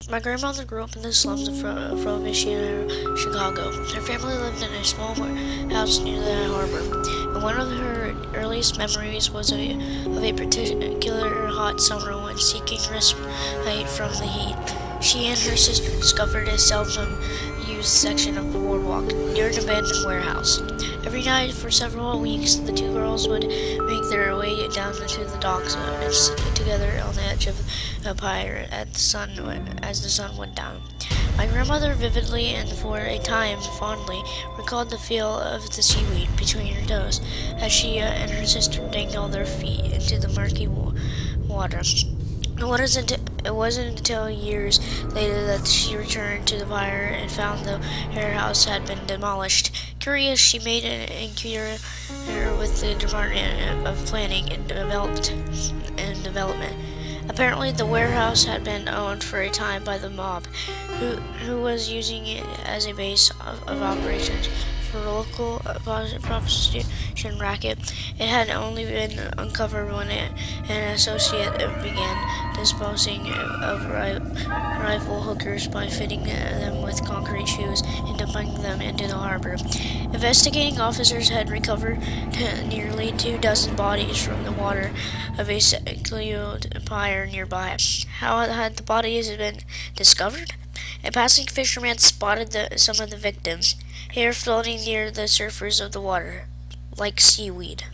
My grandmother grew up in the slums of Prohibition, Chicago. Her family lived in a small house near the harbor, and one of her earliest memories was of a particular hot summer when seeking respite from the heat. She and her sister discovered a seldom used section of the boardwalk near an abandoned warehouse. Every night for several weeks, the two girls would make their way down to the docks and sit together on the edge of a pier as the sun went down. My grandmother vividly and for a time fondly recalled the feel of the seaweed between her toes as she and her sister dangled their feet into the murky water. It wasn't until years later that she returned to the fire and found the warehouse had been demolished. Curious, she made an inquiry with the Department of Planning and Development. Apparently, the warehouse had been owned for a time by the mob, who was using it as a base of operations for a local prostitution racket. It had only been uncovered when an associate began disposing of rival hookers by fitting them with concrete shoes and dumping them into the harbor. Investigating officers had recovered nearly 24 bodies from the water of a secluded pier nearby. How had the bodies been discovered? A passing fisherman spotted some of the victims, hair floating near the surface of the water, like seaweed.